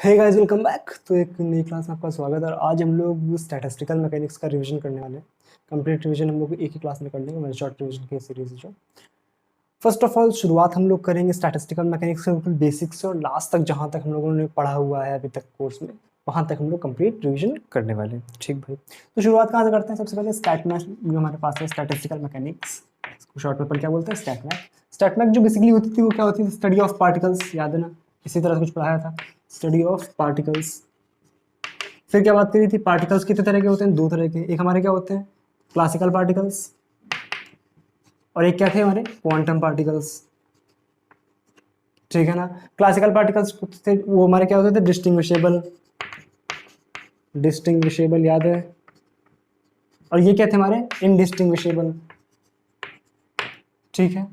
Hey guys, welcome back. तो एक नई क्लास में आपका स्वागत है। और आज हम लोग स्टैटिस्टिकल मैकेनिक्स का रिवीजन करने वाले हैं। कंप्लीट रिवीजन हम लोग एक ही क्लास में कर लेंगे, मेरे शॉर्ट रिवीजन की सीरीज जो। फर्स्ट ऑफ ऑल शुरुआत हम लोग करेंगे स्टैटिस्टिकल मैकेनिक्स के बिल्कुल बेसिक से, और लास्ट तक जहाँ तक हम लोगों ने पढ़ा हुआ है अभी तक कोर्स में, वहाँ तक हम लोग कंप्लीट रिवीजन करने वाले हैं। ठीक भाई, तो शुरुआत कहाँ से करते हैं? सबसे पहले स्टैट मैथ जो हमारे पास है, स्टैटिस्टिकल मैकेनिक्स, शॉर्ट पेपर क्या बोलते हैं, स्टैट मैथ। स्टैट मैथ जो बेसिकली होती थी वो क्या होती थी? स्टडी ऑफ पार्टिकल्स, याद है ना? इसी तरह से कुछ पढ़ाया था, स्टडी ऑफ पार्टिकल्स। फिर क्या बात करी थी? पार्टिकल्स कितने तरह के होते हैं? दो तरह के। एक हमारे क्या होते हैं? क्लासिकल पार्टिकल्स, और एक क्या थे हमारे? Quantum particles. ठीक है ना? क्लासिकल पार्टिकल्स थे वो हमारे क्या होते थे? डिस्टिंग्विशेबल, डिस्टिंग्विशेबल याद है। और ये क्या थे हमारे? इनडिस्टिंग्विशेबल। ठीक है।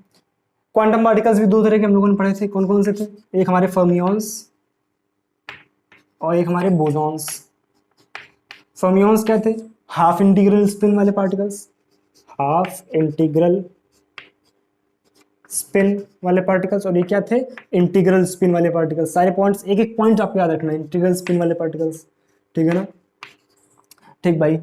क्वांटम पार्टिकल्स भी दो तरह के हम लोगों ने पढ़े थे। कौन कौन से थे? एक हमारे फर्मियंस और एक हमारे बोसॉन्स। फर्मियंस क्या थे? हाफ इंटीग्रल स्पिन वाले पार्टिकल्स, हाफ इंटीग्रल स्पिन वाले पार्टिकल्स। और ये क्या थे? इंटीग्रल स्पिन वाले पार्टिकल्स। सारे पॉइंट्स, एक एक पॉइंट आपको याद रखना है। इंटीग्रल स्पिन वाले पार्टिकल्स, ठीक है ना? ठीक भाई।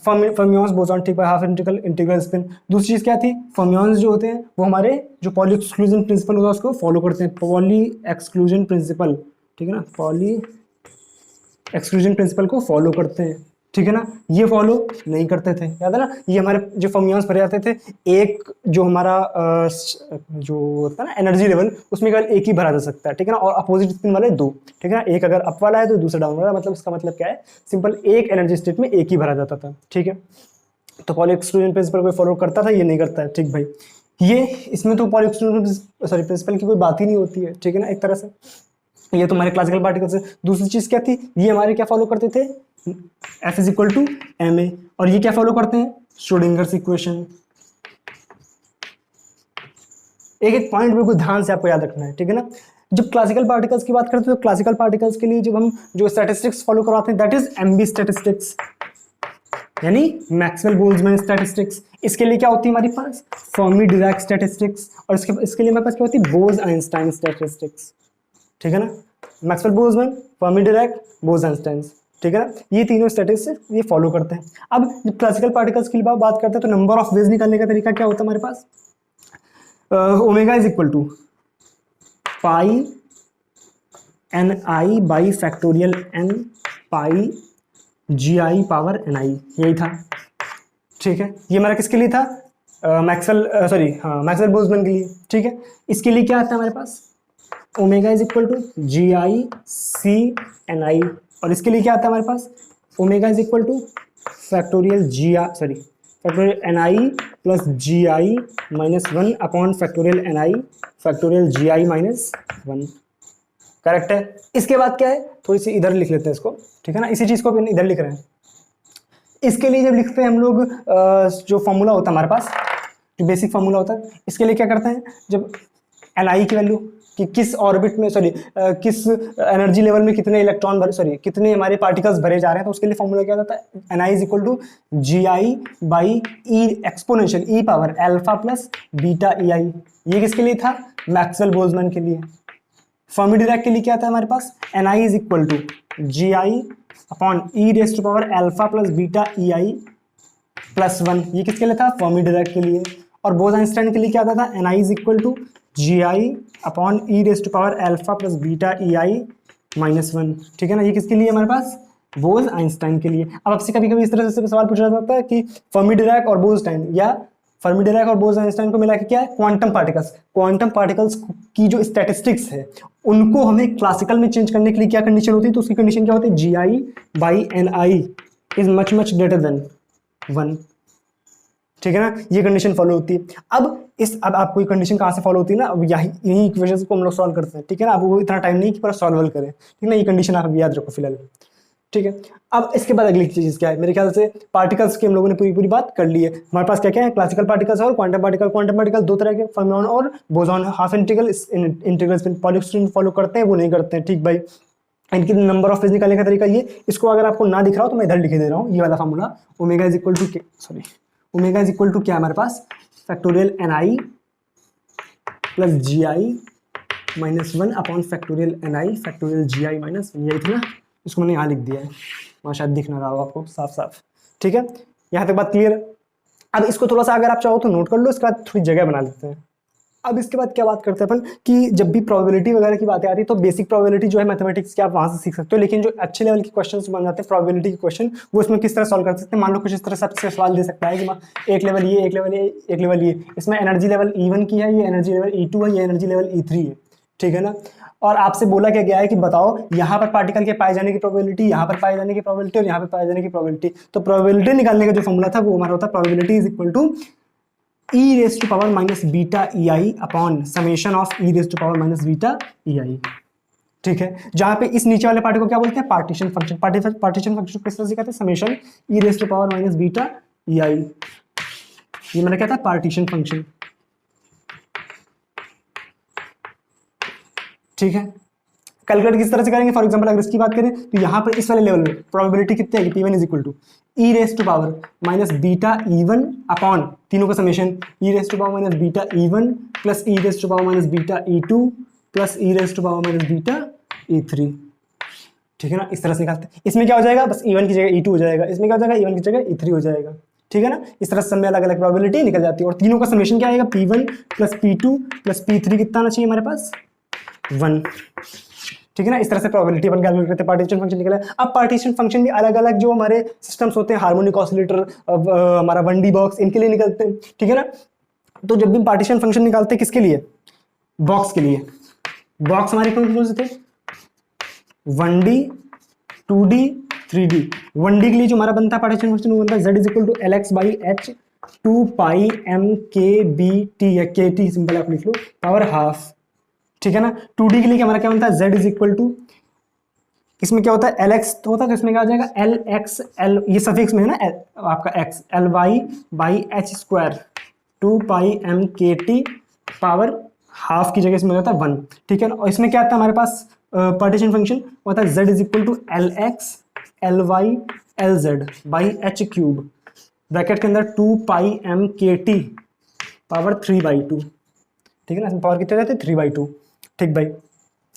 फर्मियंस, बोसॉन, ठीक भाई। Half integral, integral spin. दूसरी चीज क्या थी? फर्मियंस जो होते हैं वो हमारे जो पॉली एक्सक्लूजन प्रिंसिपल होता है उसको फॉलो करते हैं। पॉली एक्सक्लूजन प्रिंसिपल, ठीक है ना? पॉली एक्सक्लूजन प्रिंसिपल को फॉलो करते हैं, ठीक है ना? ये फॉलो नहीं करते थे, याद है ना? ये हमारे जो फर्मियंस भरे जाते थे, एक जो हमारा जो होता है ना एनर्जी लेवल, उसमें केवल एक ही भरा जा सकता है, ठीक है ना? और अपोजिट स्पिन वाले दो, ठीक है ना? एक अगर अप वाला है तो दूसरा डाउन वाला। मतलब इसका मतलब क्या है? सिंपल, एक एनर्जी स्टेट में एक ही भरा जाता था, ठीक है? तो पॉली एक्सक्लूजन प्रिंसिपल को फॉलो करता था, ये नहीं करता है, ठीक भाई। ये इसमें तो पॉली एक्सक्लूजन सॉरी प्रिंसिपल की कोई बात ही नहीं होती है, ठीक है ना? एक तरह से ये तो हमारे क्लासिकल पार्टिकल्स है। दूसरी चीज क्या थी? ये हमारे क्या फॉलो करते थे? F is equal to M A. और ये क्या फॉलो करते हैं? Schrodinger's equation. एक एक पॉइंट बिल्कुल ध्यान से आपको याद रखना है, ठीक है ना? जब क्लासिकल पार्टिकल्स की बात करते हैं तो क्लासिकल पार्टिकल्स के लिए जब हम जो स्टैटिस्टिक्स फॉलो करवाते हैं दैट इज एमबी स्टैटिस्टिक्स, यानी मैक्सवेल बोल्ट्जमैन स्टैटिस्टिक्स। इसके लिए क्या होती है हमारे पास? Fermi Dirac statistics. और इसके लिए हमारे पास क्या होती है? बोज आइंस्टाइन स्टैटिस्टिक्स, ठीक है ना? मैक्सवेल बोल्ट्जमैन, फर्मी डिराक, बोज आइंस्टाइन, ठीक है ना? ये तीनों स्टैटिस्टिक्स ये फॉलो करते हैं। अब जब क्लासिकल पार्टिकल्स की बात करते हैं तो नंबर ऑफ वेज निकालने का तरीका क्या होता है हमारे पास? Omega is equal to pi N I by factorial N pi G I power N I, यही था, ठीक है? ये हमारा किसके लिए था? मैक्सवेल बोल्ट्जमैन के लिए, ठीक है? इसके लिए क्या आता है हमारे पास? Omega is equal to G I C N I. और इसके लिए क्या आता है हमारे पास? Omega is equal to factorial factorial N I plus G I minus one upon factorial N I factorial G I minus one. Correct है। इसके बाद क्या है? थोड़ी सी इधर लिख लेते हैं इसको, ठीक है ना? इसी चीज को भी इधर लिख रहे हैं। इसके लिए जब लिखते हैं हम लोग जो फॉर्मूला होता है हमारे पास, जो बेसिक फॉर्मूला होता है, इसके लिए क्या करते हैं? जब एन आई की वैल्यू कि किस ऑर्बिट में किस एनर्जी लेवल में कितने इलेक्ट्रॉन भरे कितने हमारे पार्टिकल्स भरे जा रहे हैं, तो उसके लिए फॉर्मूला क्या होता है? N I is equal to G I by e exponential e power alpha plus beta E I. ये किसके लिए था? मैक्सवेल बोल्ट्जमैन के लिए। फर्मी डिराक के लिए क्या था हमारे पास? N I is equal to G I upon E raise to power alpha plus beta E I plus one. ये किसके लिए था? फर्मी डिराक के लिए। और बोज आइंस्टाइन के लिए क्या आता था? N I is equal to G I upon E raise to power alpha plus beta E I minus one, ठीक है ना? ये किसके लिए हमारे पास? बोज आइंस्टाइन के लिए। अब आपसे कभी कभी इस तरह से सवाल पूछा जाता है कि फर्मी डिराक और बोज-आइंस्टाइन, या फर्मी डिराक और बोज आइंस्टाइन को मिला के क्या है? Quantum particles. क्वांटम पार्टिकल्स की जो स्टैटिस्टिक्स है उनको हमें क्लासिकल में चेंज करने के लिए क्या कंडीशन होती है? तो उसकी कंडीशन क्या होती है? G I by N I is much much greater than one, ठीक है ना? ये कंडीशन फॉलो होती है। अब आपको ये कंडीशन कहाँ से फॉलो होती है ना? अब यही इक्वेशंस को हम लोग सॉल्व करते हैं, ठीक है ना? अब वो इतना टाइम नहीं कि पूरा सॉल्व करें, ठीक है ना? ये कंडीशन आप याद रखो फिलहाल, ठीक है? अब इसके बाद अगली चीज क्या है? मेरे ख्याल से पार्टिकल्स की हम लोगों ने पूरी बात कर ली है। हमारे पास क्या क्या है? क्लासिकल पार्टिकल्स और क्वांटम पार्टिकल। क्वांटम पार्टिकल दो तरह के, फर्मियन और boson. Half integral, integral poly follow करते हैं, वो नहीं करते हैं, ठीक भाई? इनकी नंबर ऑफ फेज निकालने का तरीका ये, इसको अगर आपको ना दिख रहा हो तो मैं इधर लिख दे रहा हूँ, ये वाला formula. Omega is equal to omega is equal to क्या हमारे पास? Factorial N I plus G I minus 1 upon factorial N I factorial G I minus यही था ना, इसको मैंने यहाँ लिख दिया है, वहाँ शायद दिख ना रहा हो आपको साफ साफ। ठीक है, यहाँ तक बात क्लियर। अब इसको थोड़ा सा अगर आप चाहो तो नोट कर लो, इसके बाद थोड़ी जगह बना लेते हैं। अब इसके बाद क्या बात करते हैं अपन कि जब भी प्रोबेबिलिटी वगैरह की बातें आती है तो बेसिक प्रोबेबिलिटी जो है मैथमेटिक्स की आप वहां से सीख सकते हो, लेकिन जो अच्छे लेवल के क्वेश्चंस बन जाते हैं प्रोबेबिलिटी के क्वेश्चन, वो इसमें किस तरह सॉल्व कर सकते हैं। मान लो कुछ इस तरह सबसे सवाल दे सकता है कि एक लेवल ये, एक लेवल ये, एक लेवल ये, इसमें एनर्जी लेवल E1 की है, ये एनर्जी लेवल E2 है, ये एनर्जी लेवल E3 है। ठीक है ना, और आपसे बोला क्या गया है कि बताओ यहाँ पर पार्टिकल के पाए जाने की प्रोबेबिलिटी, यहाँ पर पाए जाने की प्रोबेबिलिटी और यहाँ पर पाए जाने की प्रोबेबिलिटी। तो प्रोबेबिलिटी निकालने का जो फॉर्मूला था वो हमारा होता है probability is equal to e raise to power minus beta E I upon summation of e raise to power minus beta E I. ठीक है, जहां पे इस नीचे वाले पार्ट को क्या बोलते हैं, पार्टीशन फंक्शन। पार्टीशन फंक्शन किस तरह से कहते हैं, summation e raise to power minus beta E I. ये मैंने क्या था, पार्टीशन फंक्शन। ठीक है, कैलकुलेट किस तरह से करेंगे, फॉर एग्जांपल अगर इसकी बात करें तो यहाँ पर इस वाले लेवल में प्रोबेबिलिटी कितनी है, P1 is equal to E raise to power minus beta E1 upon तीनों का summation E raise to power minus beta E1 plus E raise to power minus beta E2 plus E raise to power minus beta E3। ठीक है ना, इस तरह से निकालते हैं। इसमें क्या हो जाएगा, बस E1 की जगह E2 हो जाएगा, इसमें क्या हो जाएगा, E1 की जगह E3 हो जाएगा। ठीक है ना, इस तरह से सब में अलग अलग प्रोबेबिलिटी निकल जाती है और तीनों का समेशन क्या आएगा, P1 plus P2 plus P3 कितना आना चाहिए हमारे पास, 1। ठीक है ना, इस तरह से प्रोबेबिलिटी अपन कैलकुलेट करते हैं, पार्टीशन फंक्शन निकला। अब पार्टीशन फंक्शन भी अलग अलग जो हमारे सिस्टम्स होते हैं, हार्मोनिक ऑसिलेटर, हमारा 1D बॉक्स, इनके लिए निकलते हैं। ठीक है ना, तो जब भी पार्टीशन फंक्शन निकालते हैं किसके लिए, बॉक्स के लिए। बॉक्स हमारे कौन से थे, 1D 2D 3D। 1D के लिए जो हमारा बनता है पार्टीशन फंक्शन वो बनता है z is equal to LX by H 2 pi MKBT या KT सिंपल आप लिख लो पावर हाफ। ठीक है ना, 2D के लिए हमारा क्या बनता है, z इज इक्वल टू, इसमें क्या होता है LX तो होता है, तो इसमें क्या हो जाएगा LX L, ये सफिक्स में है ना आपका x, LY by H square 2 pi MKT power half की जगह इसमें होता है 1। ठीक है ना, और इसमें क्या आता है हमारे पास पार्टीशन फंक्शन होता है z is equal to LX LY LZ by H cube bracket के अंदर 2 पाई MKT पावर 3/2। ठीक है ना, इसमें पावर कितने जाते हैं, 3/2। ठीक भाई,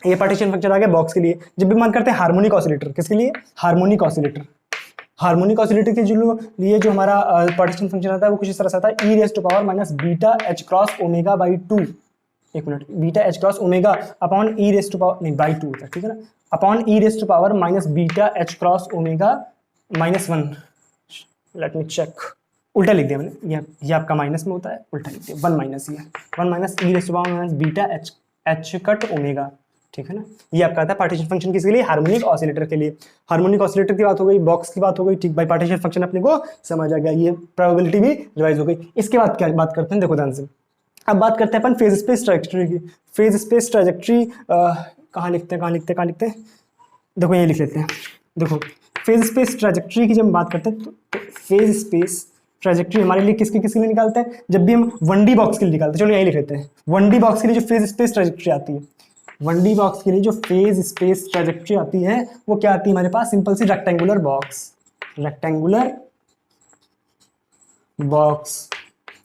ये पार्टीशन फंक्शन आ गया बॉक्स के लिए। जब भी मान करते हैं हार्मोनिक ऑसिलेटर, किसके लिए, हार्मोनिक ऑसिलेटर। हार्मोनिक ऑसिलेटर के जो लिए जो हमारा पार्टीशन फंक्शन आता है वो कुछ इस तरह से आता है, e raise to power minus beta H cross omega by 2, एक minute, beta H cross omega upon E raise to power, नहीं बाई 2 होता है। ठीक है ना, upon E raise to power minus beta H cross omega minus 1। Let me check, उल्टा लिख दिया मैंने, ये आपका माइनस में होता है, उल्टा लिख दिया, 1 माइनस, ये 1 minus E raise to power minus beta H cut omega. ठीक है ना, ये आपका आता है पार्टीशन फंक्शन किसके लिए, हार्मोनिक ऑसिलेटर के लिए। हार्मोनिक ऑसिलेटर की बात हो गई, बॉक्स की बात हो गई। ठीक भाई, पार्टीशन फंक्शन अपने को समझ आ गया, ये प्रोबेबिलिटी भी रिवाइज हो गई। इसके बाद क्या बात करते हैं, देखो ध्यान से, अब बात करते हैं अपन फेज स्पेस ट्रैजेक्टरी की। फेज स्पेस ट्रैजेक्टरी कहाँ लिखते हैं, देखो ये लिख लेते हैं। देखो फेज स्पेस ट्रैजेक्टरी की जब बात करते हैं तो फेज स्पेस ट्रैजेक्टरी हमारे लिए किसके लिए निकालते हैं, जब भी हम 1D बॉक्स के लिए निकालते हैं। चलो यही लिख लेते हैं, 1D बॉक्स के लिए जो फेज स्पेस ट्रैजेक्टरी आती है, 1D बॉक्स के लिए जो फेज स्पेस ट्रैजेक्टरी आती है वो क्या आती है हमारे पास, सिंपल सी rectangular box. Rectangular box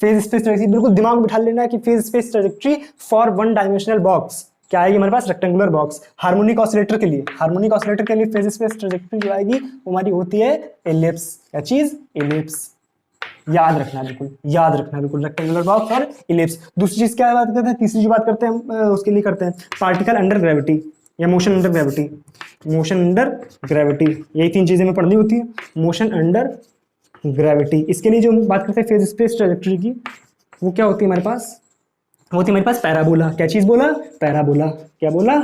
phase space trajectory, बिल्कुल दिमाग में बिठा लेना है कि phase space trajectory for 1 dimensional box क्या आएगी हमारे पास, रेक्टेंगुलर बॉक्स। हार्मोनिक ऑसिलेटर के लिए, हार्मोनिक ऑसिलेटर के लिए फेज स्पेस ट्रैजेक्टरी जो आएगी वो हमारी होती है एलिप्स। क्या चीज, एलिप्स। याद रखना बिल्कुल, याद रखना बिल्कुल, रेक्टेंगुलर बॉक्स और इलिप्स। दूसरी चीज क्या बात करते हैं, तीसरी जो बात करते हैं हम उसके लिए करते हैं पार्टिकल अंडर ग्रेविटी या motion under gravity. Motion under gravity, यही 3 चीजें में पढ़नी होती है, मोशन अंडर ग्रेविटी। इसके लिए जो हम बात करते हैं फेज स्पेस ट्रैजेक्टरी की, वो क्या होती है हमारे पास, होती है हमारे पास पैराबोला। क्या चीज बोला, पैराबोला। क्या बोला,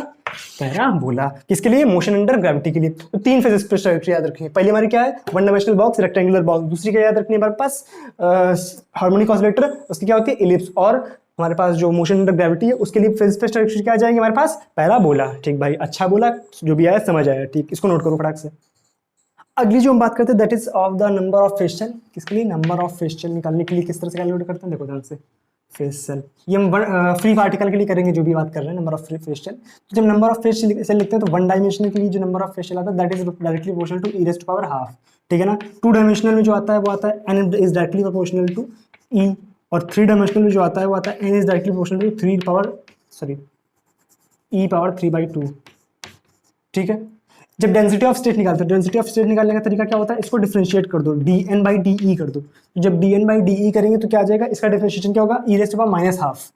पैराबोला। किसके लिए, मोशन अंडर ग्रेविटी के लिए। तो 3 फेज स्पेस ट्रैजेक्टरी याद रखिए। पहली हमारी क्या है, 1 डायमेंशनल बॉक्स, रेक्टेंगुलर बॉक्स। दूसरी क्या याद रखनी है हमारे पास, हार्मोनिक ऑसिलेटर, उसकी क्या होती है, इलिप्स। और हमारे पास जो मोशन अंडर ग्रेविटी है उसके लिए फेज स्पेस ट्रैजेक्टरी क्या आ जाएगी हमारे पास, पैराबोला। ठीक भाई, अच्छा बोला, जो भी आया समझ आया। ठीक, इसको नोट करो फटाक से। अगली जो हम बात करते हैं that is of the number of phase shell. किसके लिए, नंबर ऑफ फेज शेल निकालने के लिए किस तरह से कैलकुलेट करते हैं, देखो ध्यान से। फेज शेल ये हम फ्री पार्टिकल के लिए करेंगे, जो भी बात कर रहे हैं number of free phase shell. तो जब नंबर ऑफ फेज शेल लिखते हैं तो 1 डायमेंशनल के लिए जो नंबर ऑफ फेज शेल आता है that is directly proportional to E raise to power half. ठीक है ना, 2 डायमेंशनल में जो आता है वो आता है n is directly proportional to E, और 3 डायमेंशनल में जो आता है वो आता है n is directly proportional to 3 power E power 3/2। ठीक है, जब डेंसिटी ऑफ स्टेट निकालते हो, डेंसिटी ऑफ स्टेट निकालने का तरीका क्या होता है, इसको डिफरेंशिएट कर दो, dn/de कर दो। तो जब dn/de करेंगे तो क्या आ जाएगा, इसका डिफरेंशिएशन क्या होगा, e⁻⁻²।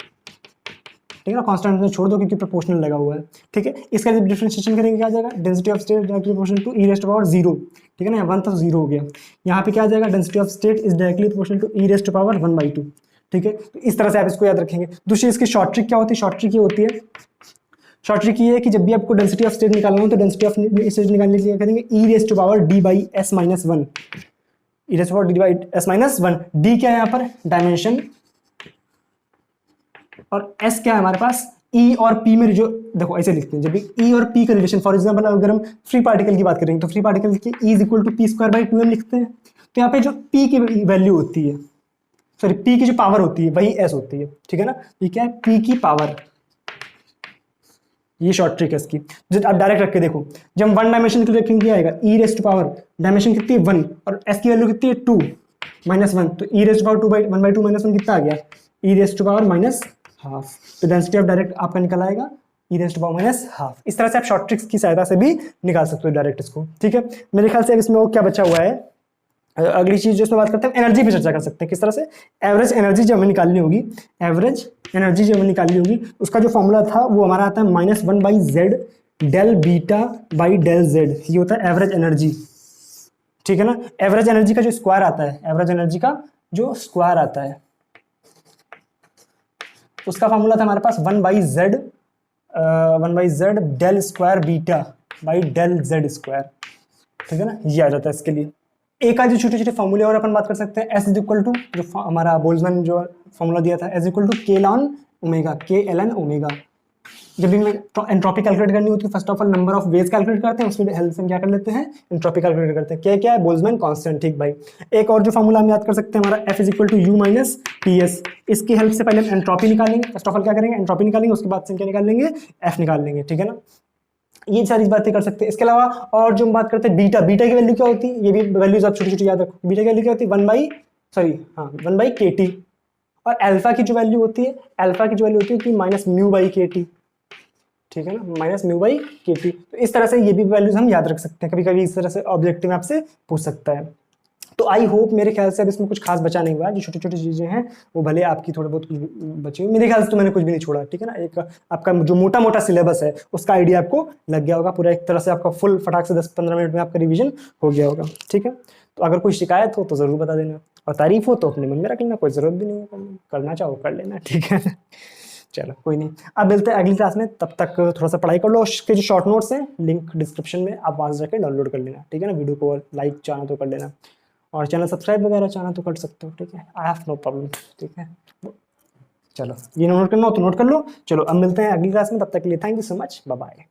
ठीक है ना, कांस्टेंट में छोड़ दो क्योंकि प्रोपोर्शनल लगा हुआ है। ठीक है, इसका जब डिफरेंशिएशन करेंगे क्या आ जाएगा, density of state directly proportional to e⁻0। ठीक है ना, 1 तो 0 हो गया। यहाँ पे क्या आ जाएगा, density of state is directly proportional to e⁻1/2। ठीक है, तो इस तरह से आप इसको याद रखेंगे। दूसरी इसकी शॉर्ट ट्रिक क्या होती है, शॉर्ट ट्रिक ये होती है, शॉर्ट ट्रिक ये है कि जब भी आपको डेंसिटी ऑफ स्टेट निकालना हो तो डेंसिटी ऑफ स्टेट निकालने के लिए क्या करेंगे, e⁻d/s-1, e⁻d/s-1। डी क्या है यहाँ पर, डायमेंशन, और s क्या है हमारे पास, E और P में जो, देखो ऐसे लिखते हैं, जब भी E और P का रिलेशन, फॉर एग्जांपल अगर हम फ्री पार्टिकल की बात करेंगे तो फ्री पार्टिकल की E is equal to p²/2m लिखते हैं। तो यहाँ पे जो P की वैल्यू होती है, सॉरी P की जो पावर होती है वही S होती है। ठीक है ना, ये क्या है, P की पावर, ये शॉर्ट ट्रिक है इसकी। जब आप डायरेक्ट रख के देखो, जब 1 डायमेंशन के लिए रखेंगे क्या आएगा, e⁻, डायमेंशन कितनी है 1 और s की वैल्यू कितनी है 2 -1, तो e⁻²1/2 -1 कितना आ गया, e⁻⁻²। तो डेंसिटी ऑफ डायरेक्ट आपका निकल आएगा e⁻⁻²। इस तरह से आप शॉर्ट ट्रिक्स की सहायता से भी निकाल सकते हो डायरेक्ट इसको। ठीक है, मेरे ख्याल से अब इसमें वो क्या बचा हुआ है, अगली चीज जो इसमें बात करते हैं, एनर्जी पे चर्चा कर सकते हैं। किस तरह से, एवरेज एनर्जी जब हमें निकालनी होगी, एवरेज एनर्जी जब हमें निकालनी होगी, उसका जो फॉर्मूला था वो हमारा आता है -1/z del beta by del z, ये होता है एवरेज एनर्जी। ठीक है ना, एवरेज एनर्जी का जो स्क्वायर आता है, एवरेज एनर्जी का जो स्क्वायर आता है, उसका फॉर्मूला था हमारे पास 1/z del square beta by del z square. ठीक है ना, ये आ जाता है इसके लिए। एक आध छोटे छोटे फॉर्मूले और अपन बात कर सकते हैं। S इज इक्वल टू, जो हमारा बोल्ट्जमैन जो फॉर्मूला दिया था, S equal to k-ln omega, k-ln omega. जब भी हमें एंट्रोपी कैलकुलेट करनी होती है, first of all number of ways calculate करते हैं, उसके हेल्प से हम क्या कर लेते हैं, एंट्रोपी कैलकुलेट करते हैं। क्या है, बोल्ट्जमैन कांस्टेंट। ठीक भाई, एक और जो फॉर्मूला हम याद कर सकते हैं हमारा, F is equal to U minus PS। इसकी हेल्प से पहले हम एंट्रोपी निकालेंगे, फर्स्ट ऑफ ऑल क्या करेंगे, एंट्रोपी निकालेंगे, उसके बाद से क्या निकाल लेंगे, F निकाल लेंगे। ठीक है ना, ये सारी बातें कर सकते हैं। इसके अलावा और जो हम बात करते हैं बीटा, बीटा की वैल्यू क्या होती है, ये भी वैल्यूज आप छोटी छोटी याद रखो। बीटा की वैल्यू क्या होती है, 1/KT। और अल्फा की जो वैल्यू होती है, अल्फा की जो वैल्यू होती है कि -μ/KT। ठीक है ना, -μ/KT। तो इस तरह से ये भी वैल्यूज हम याद रख सकते हैं। कभी कभी इस तरह से ऑब्जेक्टिव में आपसे पूछ सकता है। तो आई होप, मेरे ख्याल से अब इसमें कुछ खास बचा नहीं हुआ है। जो छोटी छोटी चीजें हैं वो भले आपकी थोड़ी बहुत कुछ बची हुई, मेरे ख्याल से तो मैंने कुछ भी नहीं छोड़ा। ठीक है ना, एक आपका जो मोटा मोटा सिलेबस है उसका आइडिया आपको लग गया होगा पूरा, एक तरह से आपका फुल फटाक से 10-15 मिनट में आपका रिवीजन हो गया होगा। ठीक है, तो अगर कोई शिकायत हो तो जरूर बता देना, और तारीफ हो तो अपने मन में रख लेना, कोई जरूरत भी नहीं है करना चाहो कर लेना। ठीक है, चलो कोई नहीं, अब मिलते हैं अगली क्लास में। तब तक थोड़ा सा पढ़ाई कर लो, उसके जो शॉर्ट नोट्स हैं लिंक डिस्क्रिप्शन में, आप वहां से जाकर डाउनलोड कर लेना। ठीक है ना, वीडियो को लाइक चाहना तो कर लेना, और चैनल सब्सक्राइब वगैरह चाहना तो कर सकते हो। ठीक है, आई हैव नो प्रॉब्लम। ठीक है, चलो ये नोट करना हो तो नोट कर लो। चलो अब मिलते हैं अगली क्लास में, तब तक के लिए thank you so much, bye bye.